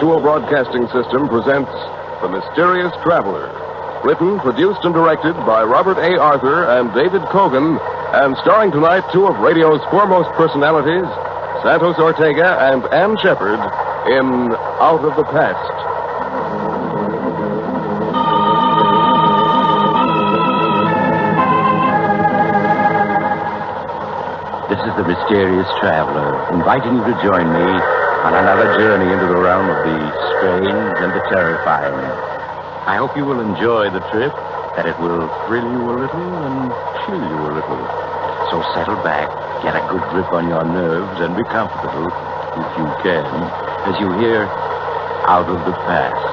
Virtual Broadcasting System presents The Mysterious Traveler. Written, produced, and directed by Robert A. Arthur and David Kogan, and starring tonight two of radio's foremost personalities, Santos Ortega and Ann Shepard, in Out of the Past. This is the Mysterious Traveler, inviting you to join me on another journey into the realm of the strange and the terrifying. I hope you will enjoy the trip, that it will thrill you a little and chill you a little. So settle back, get a good grip on your nerves, and be comfortable, if you can, as you hear Out of the Past.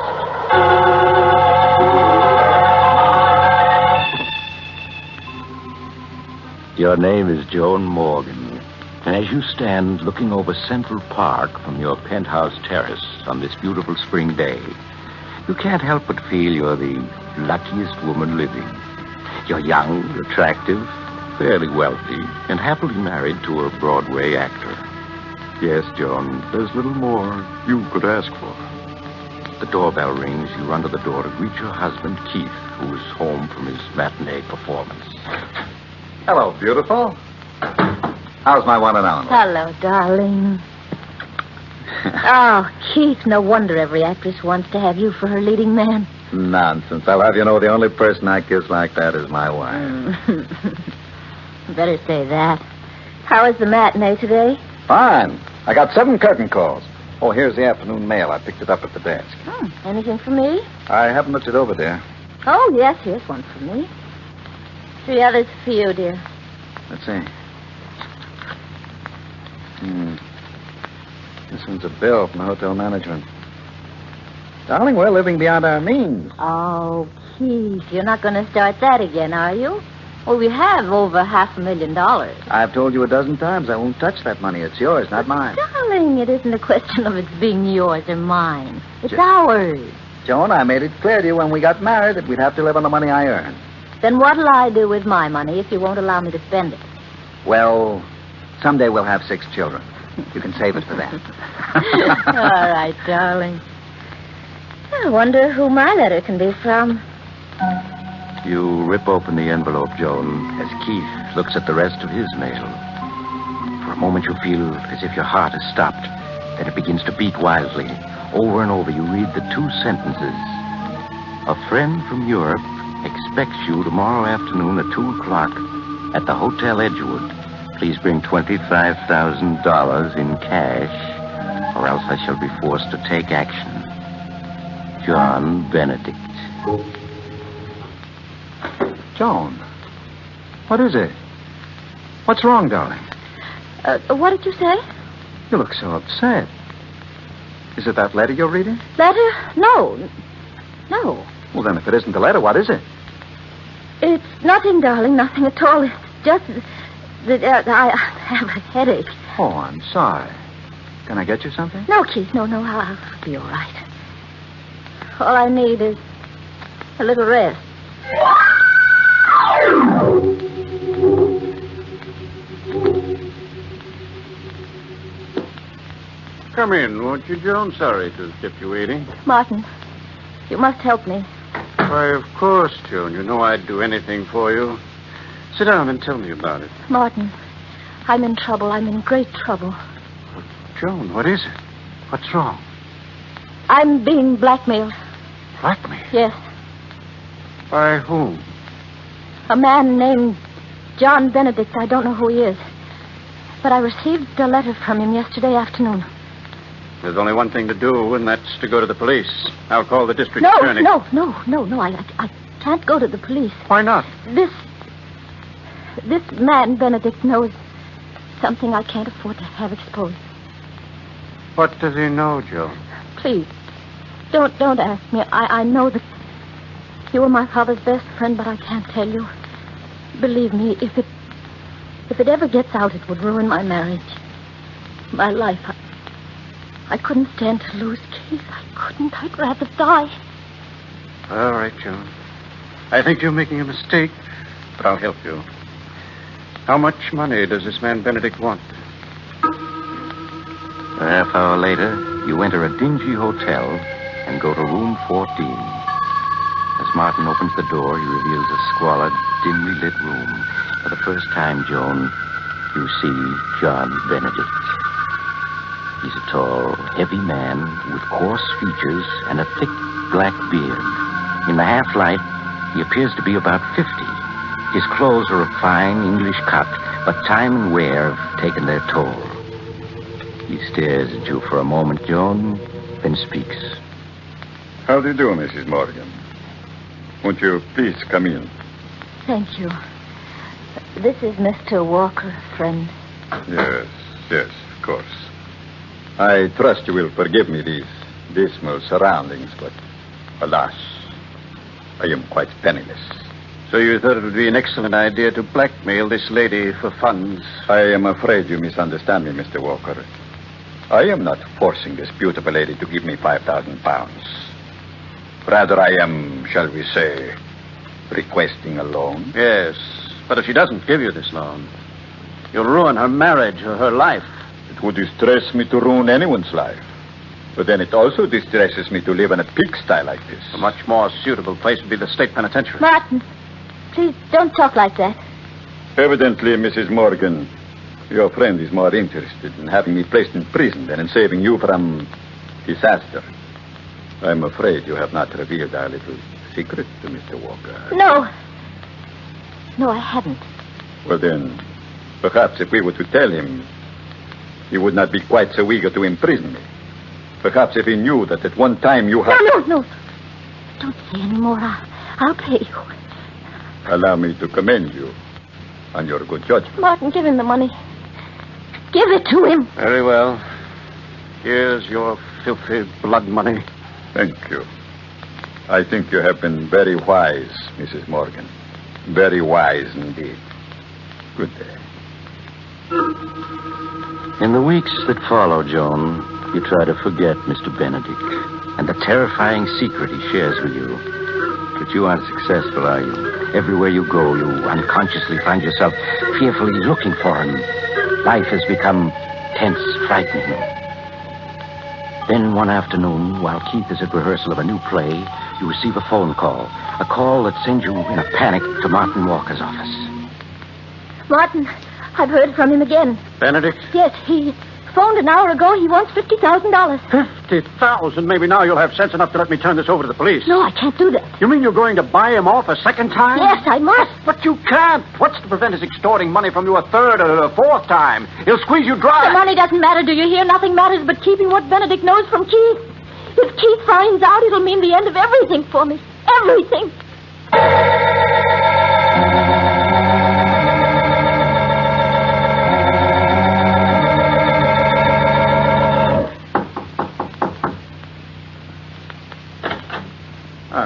Your name is Joan Morgan, and as you stand looking over Central Park from your penthouse terrace on this beautiful spring day, you can't help but feel you're the luckiest woman living. You're young, attractive, fairly wealthy, and happily married to a Broadway actor. Yes, Joan, there's little more you could ask for. The doorbell rings. You run to the door to greet your husband, Keith, who is home from his matinee performance. Hello, beautiful. How's my one and only? Hello, darling. Oh, Keith, no wonder every actress wants to have you for her leading man. Nonsense. I'll have you know the only person I kiss like that is my wife. Better say that. How was the matinee today? Fine. I got 7 curtain calls. Oh, here's the afternoon mail. I picked it up at the desk. Anything for me? I haven't looked it over, dear. Oh, yes, here's one for me. 3 others for you, dear. Let's see. This one's a bill from the hotel management. Darling, we're living beyond our means. Oh, Keith, you're not going to start that again, are you? Well, we have over $500,000. I've told you a dozen times I won't touch that money. It's yours, not mine. Darling, it isn't a question of it being yours or mine. It's ours. Joan, I made it clear to you when we got married that we'd have to live on the money I earn. Then what'll I do with my money if you won't allow me to spend it? Well, someday we'll have 6 children. You can save it for that. All right, darling. I wonder who my letter can be from. You rip open the envelope, Joan, as Keith looks at the rest of his mail. For a moment you feel as if your heart has stopped. Then it begins to beat wildly. Over and over you read the 2 sentences. A friend from Europe expects you tomorrow afternoon at 2 o'clock at the Hotel Edgewood. Please bring $25,000 in cash, or else I shall be forced to take action. John Benedict. Joan, what is it? What's wrong, darling? What did you say? You look so upset. Is it that letter you're reading? Letter? No. No. Well, then, if it isn't the letter, what is it? It's nothing, darling, nothing at all. It's just that I have a headache. Oh, I'm sorry. Can I get you something? No, Keith, no, I'll be all right. All I need is a little rest. Come in, won't you, Joan? Sorry to have kept you waiting. Martin, you must help me. Why, of course, Joan. You know I'd do anything for you. Sit down and tell me about it. Martin, I'm in trouble. I'm in great trouble. Joan, what is it? What's wrong? I'm being blackmailed. Blackmail? Yes. By whom? A man named John Benedict. I don't know who he is. But I received a letter from him yesterday afternoon. There's only one thing to do, and that's to go to the police. I'll call the district attorney. No. I can't go to the police. Why not? This man, Benedict, knows something I can't afford to have exposed. What does he know, Joan? Please, don't ask me. I know that you were my father's best friend, but I can't tell you. Believe me, if it ever gets out, it would ruin my marriage. My life. I couldn't stand to lose Keith. I couldn't. I'd rather die. All right, Joan. I think you're making a mistake, but I'll help you. How much money does this man Benedict want? A half hour later, You enter a dingy hotel and go to room 14. As Martin opens the door, he reveals a squalid, dimly lit room. For the first time, Joan, you see John Benedict. He's a tall, heavy man with coarse features and a thick black beard. In the half-light, he appears to be about 50. His clothes are of fine English cut, but time and wear have taken their toll. He stares at you for a moment, Joan, then speaks. How do you do, Mrs. Morgan? Won't you please come in? Thank you. This is Mr. Walker, friend. Yes, of course. I trust you will forgive me these dismal surroundings, but alas, I am quite penniless. So you thought it would be an excellent idea to blackmail this lady for funds? I am afraid you misunderstand me, Mr. Walker. I am not forcing this beautiful lady to give me 5,000 pounds. Rather, I am, shall we say, requesting a loan. Yes, but if she doesn't give you this loan, you'll ruin her marriage or her life. It would distress me to ruin anyone's life. But then it also distresses me to live in a pigsty like this. A much more suitable place would be the state penitentiary. Martin, please don't talk like that. Evidently, Mrs. Morgan, your friend is more interested in having me placed in prison than in saving you from disaster. I'm afraid you have not revealed our little secret to Mr. Walker. No, I haven't. Well, then, perhaps if we were to tell him, he would not be quite so eager to imprison me. Perhaps if he knew that at one time you had... No. Don't say any more. I'll pay you. Allow me to commend you on your good judgment. Martin, give him the money. Give it to him. Very well. Here's your filthy blood money. Thank you. I think you have been very wise, Mrs. Morgan. Very wise indeed. Good day. In the weeks that follow, Joan, you try to forget Mr. Benedict and the terrifying secret he shares with you. But you aren't successful, are you? Everywhere you go, you unconsciously find yourself fearfully looking for him. Life has become tense, frightening. Then one afternoon, while Keith is at rehearsal of a new play, you receive a phone call. A call that sends you in a panic to Martin Walker's office. Martin, I've heard from him again. Benedict? Yes, he phoned an hour ago. He wants $50,000. 50,000? Maybe now you'll have sense enough to let me turn this over to the police. No, I can't do that. You mean you're going to buy him off a second time? Yes, I must. But you can't. What's to prevent his extorting money from you a third or a fourth time? He'll squeeze you dry. The money doesn't matter, do you hear? Nothing matters but keeping what Benedict knows from Keith. If Keith finds out, it'll mean the end of everything for me. Everything.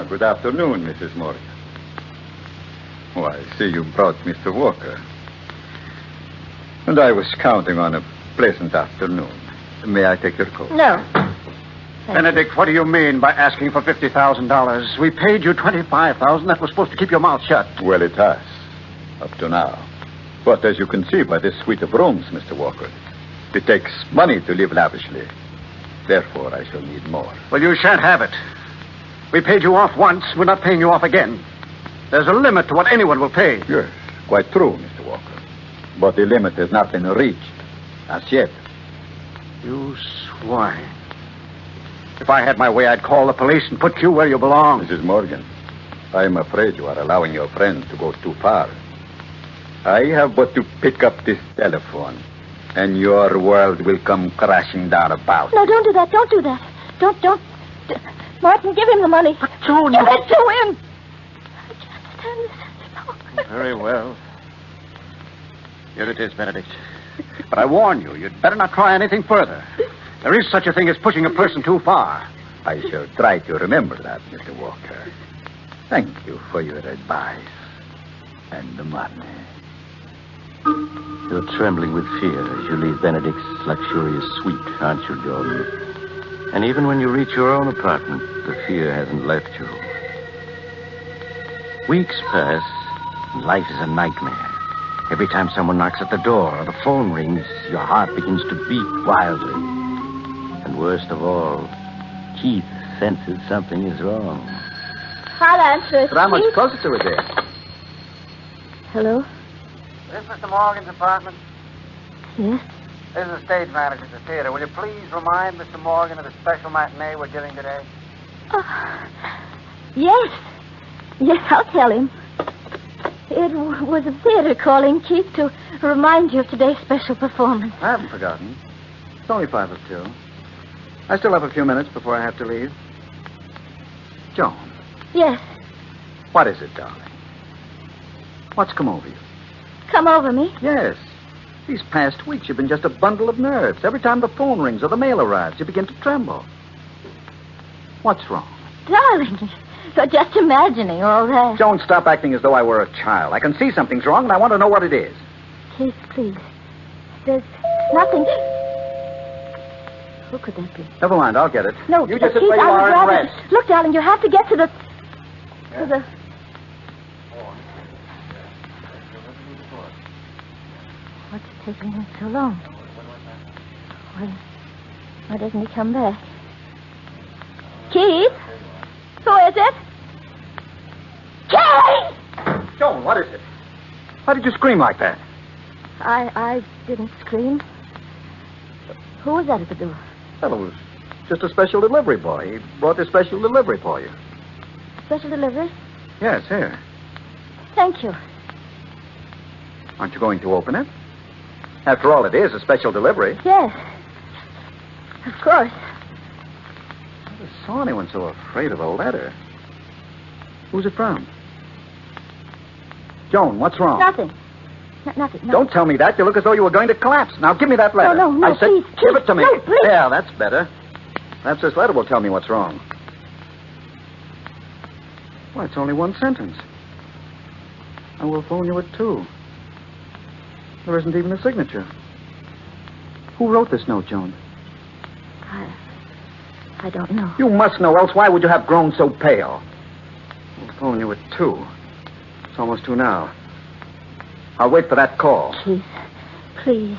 Good afternoon, Mrs. Morgan. Oh, I see you brought Mr. Walker. And I was counting on a pleasant afternoon. May I take your coat? No. Benedict, what do you mean by asking for $50,000? We paid you $25,000. That was supposed to keep your mouth shut. Well, it has, up to now. But as you can see by this suite of rooms, Mr. Walker, it takes money to live lavishly. Therefore, I shall need more. Well, you shan't have it. We paid you off once. We're not paying you off again. There's a limit to what anyone will pay. Yes, quite true, Mr. Walker. But the limit has not been reached as yet. You swine. If I had my way, I'd call the police and put you where you belong. Mrs. Morgan, I am afraid you are allowing your friend to go too far. I have but to pick up this telephone, and your world will come crashing down about. No, don't do that. Don't do that. Don't. Martin, give him the money. But Joan... Give it to him. I can't stand this. Very well. Here it is, Benedict. But I warn you, you'd better not try anything further. There is such a thing as pushing a person too far. I shall try to remember that, Mr. Walker. Thank you for your advice and the money. You're trembling with fear as you leave Benedict's luxurious suite, aren't you, Jordan? And even when you reach your own apartment, the fear hasn't left you. Weeks pass, and life is a nightmare. Every time someone knocks at the door or the phone rings, your heart begins to beat wildly. And And worst of all, Keith senses something is wrong. I'll answer it. But how much Keith? closer to it there? Hello? This is Mr. Morgan's apartment. Yes? This is the stage manager at the theater. Will you please remind Mr. Morgan of the special matinee we're giving today? Oh, yes. Yes, I'll tell him. It was the theater calling, Keith, to remind you of today's special performance. I haven't forgotten. It's only 5 of 2. I still have a few minutes before I have to leave. Joan, Yes. what is it, darling? What's come over you? Come over me. Yes. These past weeks, you've been just a bundle of nerves. Every time the phone rings or the mail arrives, you begin to tremble. What's wrong? Darling, you're just imagining all that. Joan, stop acting as though I were a child. I can see something's wrong, and I want to know what it is. Keith, please. There's nothing... Who could that be? Never mind, I'll get it. No, you just sit Keith, where you I would are and rather... rest. Look, darling, you have to get to the... To the... What's taking him so long? Why doesn't he come back? Keith? Who is it? Keith! Joan, what is it? Why did you scream like that? I didn't scream. Who was that at the door? Well, it was just a special delivery boy. He brought this special delivery for you. Special delivery? Yes, here. Thank you. Aren't you going to open it? After all, it is a special delivery. Yes. Of course. I never saw anyone so afraid of a letter. Who's it from? Joan, what's wrong? Nothing. Nothing. No. Don't tell me that. You look as though you were going to collapse. Now, give me that letter. No, I said, please, give please. it to me. No, please. Yeah, that's better. Perhaps this letter will tell me what's wrong. Why, it's only one sentence. I will phone you at 2. There isn't even a signature. Who wrote this note, Joan? I don't know. You must know, else why would you have grown so pale? I'll phone you at 2. It's almost 2 now. I'll wait for that call. Keith, please.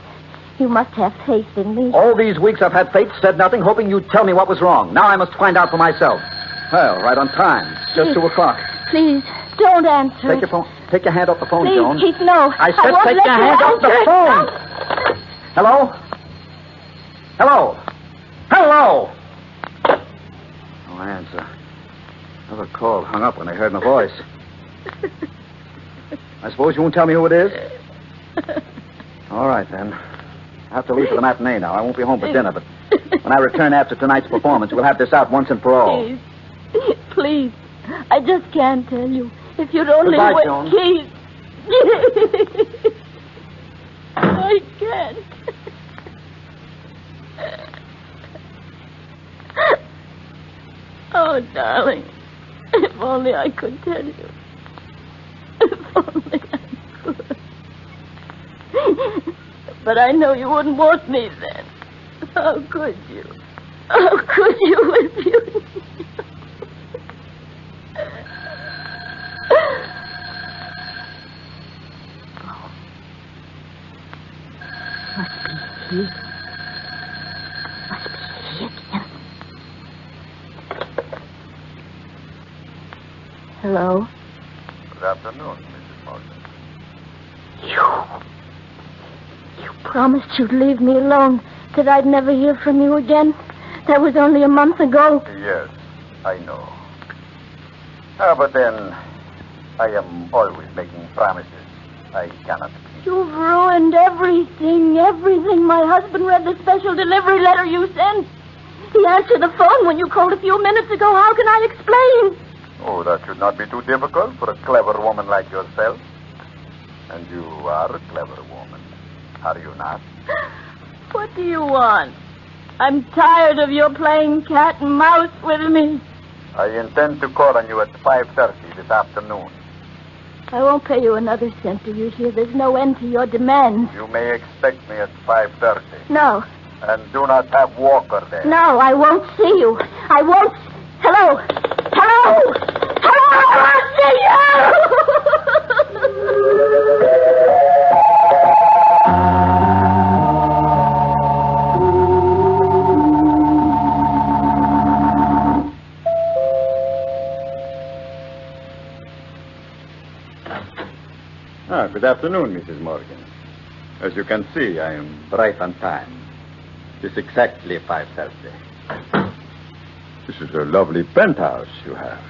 You must have faith in me. All these weeks I've had faith, said nothing, hoping you'd tell me what was wrong. Now I must find out for myself. Well, right on time. It's just 2 o'clock. Please, don't answer. Take your phone. Take your hand off the phone, Please, Joan. Keith, no. I said won't take let your you hand off the answer it. phone. No. Hello? Hello? Hello? No answer. Another call hung up when they heard my voice. I suppose you won't tell me who it is? All right, then. I have to leave for the matinee now. I won't be home for dinner, but when I return after tonight's performance, we'll have this out once and for all. Please. Please. I just can't tell you. If you'd only Goodbye, wait. Joan. Keith. I can't. Oh, darling. If only I could tell you. If only I could. But I know you wouldn't want me then. How could you? How could you if you knew? Oh. Must be he. Must be he again. Hello? Good afternoon, Mrs. Morgan. You promised you'd leave me alone, that I'd never hear from you again. That was only a month ago. Yes, I know. But then, I am always making promises I cannot keep. You've ruined everything, everything. My husband read the special delivery letter you sent. He answered the phone when you called a few minutes ago. How can I explain? Oh, that should not be too difficult for a clever woman like yourself. And you are a clever woman, are you not? What do you want? I'm tired of your playing cat and mouse with me. I intend to call on you at 5:30 this afternoon. I won't pay you another cent, do you hear? There's no end to your demands. You may expect me at 5:30. No. And do not have Walker there. No, I won't see you. I won't... Hello? Hello? Hello? I won't see you! Good afternoon, Mrs. Morgan. As you can see, I am right on time. It's exactly 5:30. This is a lovely penthouse you have.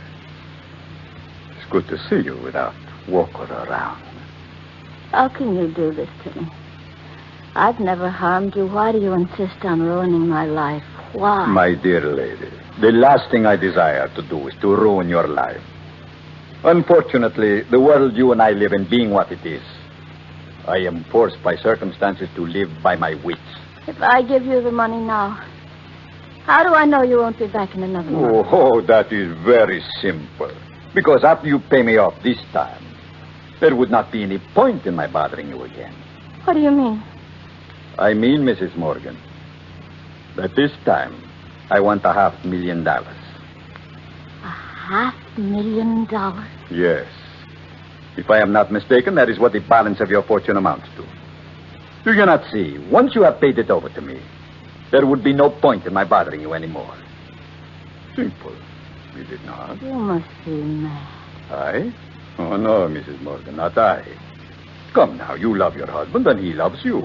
It's good to see you without walking around. How can you do this to me? I've never harmed you. Why do you insist on ruining my life? Why? My dear lady, the last thing I desire to do is to ruin your life. Unfortunately, the world you and I live in being what it is, I am forced by circumstances to live by my wits. If I give you the money now, how do I know you won't be back in another month? Oh, that is very simple. Because after you pay me off this time, there would not be any point in my bothering you again. What do you mean? I mean, Mrs. Morgan, that this time I want $500,000. $500,000? Yes. If I am not mistaken, that is what the balance of your fortune amounts to. Do you not see? Once you have paid it over to me, there would be no point in my bothering you anymore. Simple. Is it not? You must be mad. I? Oh, no, Mrs. Morgan, not I. Come now, you love your husband and he loves you.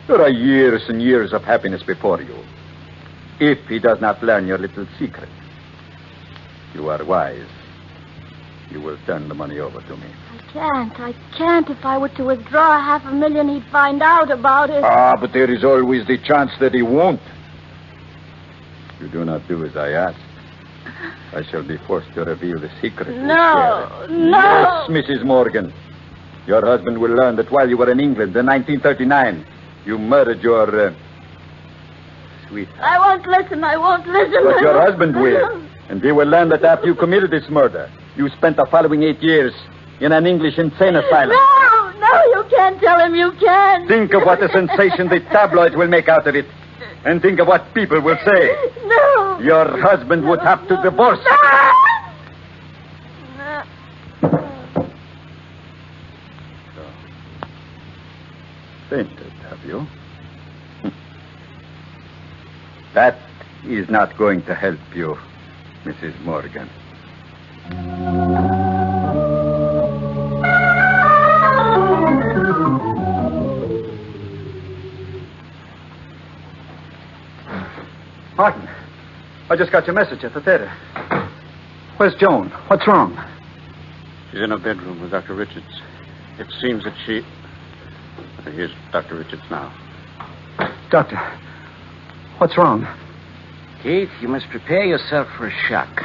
There are years and years of happiness before you. If he does not learn your little secret, you are wise. You will turn the money over to me. I can't. If I were to withdraw $500,000, he'd find out about it. But there is always the chance that he won't. You do not do as I ask. I shall be forced to reveal the secret. No. Yes, Mrs. Morgan. Your husband will learn that while you were in England in 1939, you murdered your sweetheart. I won't listen. But your husband will. And he will learn that after you committed this murder, you spent the following 8 years in an English insane asylum. No, you can't tell him. You can't. Think of what a sensation the tabloids will make out of it. And think of what people will say. No. Your husband would have to divorce. No. So, fainted, have you? That is not going to help you, Mrs. Morgan. Martin, I just got your message at the theater. Where's Joan? What's wrong? She's in her bedroom with Dr. Richards. It seems that she... Here's Dr. Richards now. Doctor, what's wrong? Keith, you must prepare yourself for a shock.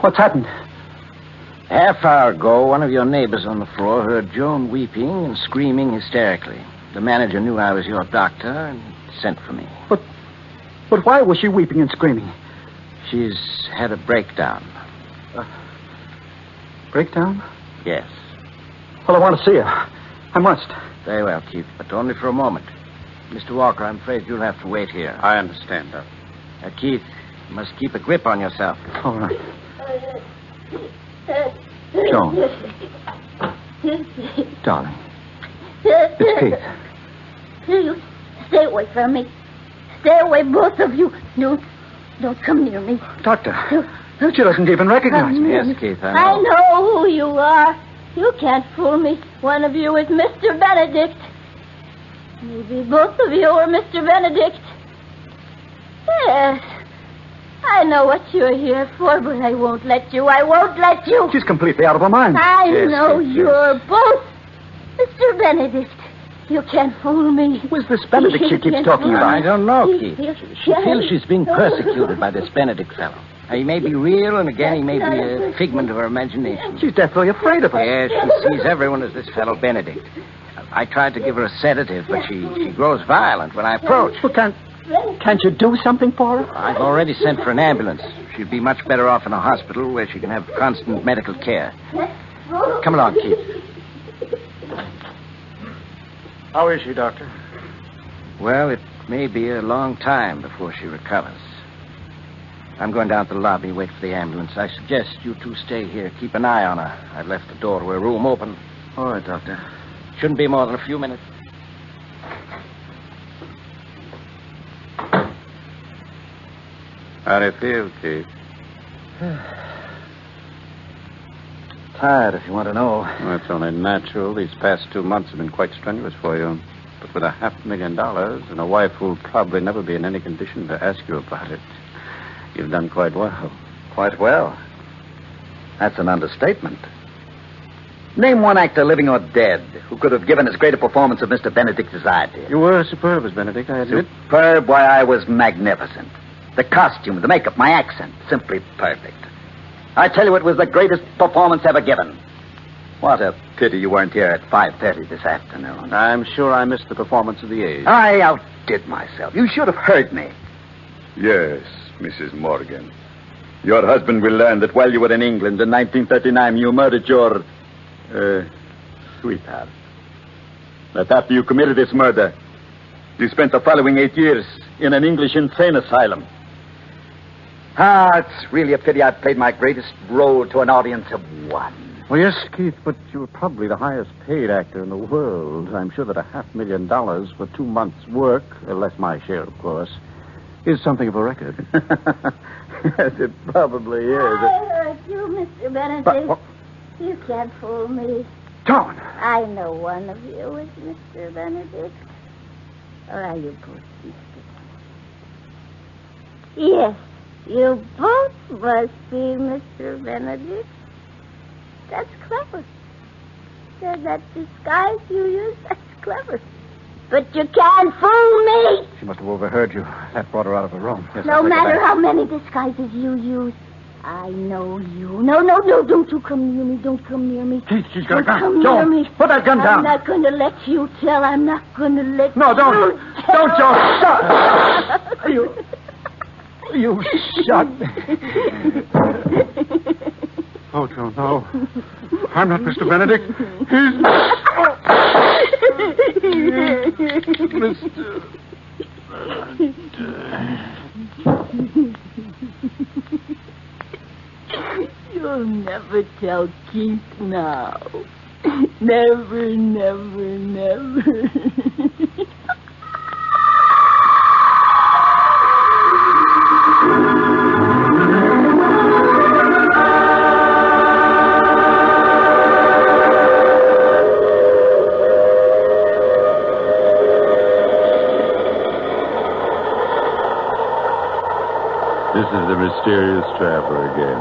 What's happened? Half hour ago, one of your neighbors on the floor heard Joan weeping and screaming hysterically. The manager knew I was your doctor and sent for me. But why was she weeping and screaming? She's had a breakdown. Breakdown? Yes. Well, I want to see her. I must. Very well, Keith, but only for a moment. Mr. Walker, I'm afraid you'll have to wait here. I understand, Doctor. Keith, you must keep a grip on yourself. All right. Joan. Darling. It's Keith. You stay away from me. Stay away, both of you. No, don't come near me. Doctor, she doesn't even recognize me. Yes, Keith, I know. I know who you are. You can't fool me. One of you is Mr. Benedict. Maybe both of you are Mr. Benedict. Yes. I know what you're here for, but I won't let you. I won't let you. She's completely out of her mind. I Yes, know yes, you're both Mr. Benedict. You can't fool me. Who's this Benedict she keeps talking about? I don't know, Keith. She feels she's being persecuted by this Benedict fellow. He may be real, and again, he may be a figment of her imagination. She's deathly afraid of her. Yes, she sees everyone as this fellow Benedict. I tried to give her a sedative, but she grows violent when I approach. Well, can't you do something for her? I've already sent for an ambulance. She'd be much better off in a hospital where she can have constant medical care. Come along, Keith. How is she, Doctor? Well, it may be a long time before she recovers. I'm going down to the lobby, wait for the ambulance. I suggest you two stay here. Keep an eye on her. I've left the door to her room open. All right, Doctor. Shouldn't be more than a few minutes. How do you feel, Keith? tired, if you want to know. Well, it's only natural. These past 2 months have been quite strenuous for you. But with $500,000 and a wife who'll probably never be in any condition to ask you about it, you've done quite well. Quite well. That's an understatement. Name one actor, living or dead, who could have given as great a performance of Mr. Benedict as I did. You were superb as Benedict, I admit. Superb? Why, I was magnificent. The costume, the makeup, my accent, simply perfect. I tell you, it was the greatest performance ever given. What a pity you weren't here at 5:30 this afternoon. I'm sure I missed the performance of the age. I outdid myself. You should have heard me. Yes, Mrs. Morgan. Your husband will learn that while you were in England in 1939, you murdered your, sweetheart. That after you committed this murder, you spent the following 8 years in an English insane asylum. It's really a pity I played my greatest role to an audience of one. Well, yes, Keith, but you were probably the highest paid actor in the world. I'm sure that $500,000 for 2 months' work, less my share, of course, is something of a record. Yes, it probably is. I heard you, Mr. Benedict. You can't fool me. Don't. I know one of you is Mr. Benedict. Or are you both Mr. Benedict? Yes, you both must be Mr. Benedict. That's clever. That disguise you use, that's clever. But you can't fool me. She must have overheard you. That brought her out of her room. Yes, No matter how many disguises you use, I know you. No, don't you come near me. Don't come near me. Keith, she's got a gun. Come Joe, near me. put that gun down. I'm not going to let you tell. I'm not going to let No, don't. you Don't, tell. Joe. Stop. You shot me. Oh, Joe, no. I'm not Mr. Benedict. He's Mr. You'll never tell Keith now. Never, never, never. This is the mysterious traveler again.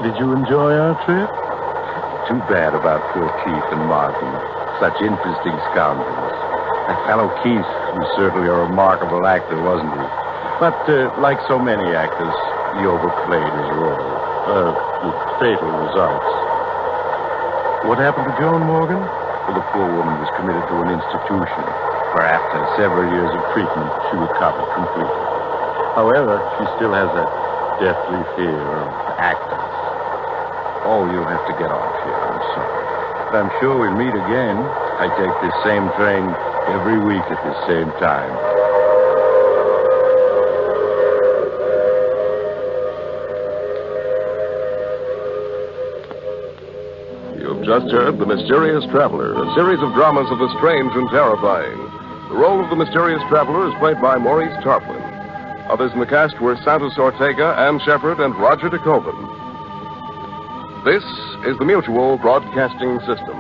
Did you enjoy our trip? Too bad about poor Keith and Martin. Such interesting scoundrels. That fellow Keith was certainly a remarkable actor, wasn't he? But, like so many actors, he overplayed his role. With fatal results. What happened to Joan Morgan? Well, the poor woman was committed to an institution, where after several years of treatment, she recovered completely. However, she still has that deathly fear of actors. Oh, you'll have to get off here. I'm sorry. But I'm sure we'll meet again. I take this same train every week at the same time. You've just heard The Mysterious Traveler, a series of dramas of the strange and terrifying. The role of the mysterious traveler is played by Maurice Tarplin. Others in the cast were Santos Ortega, Ann Shepard, and Roger de Kogan. This is the Mutual Broadcasting System.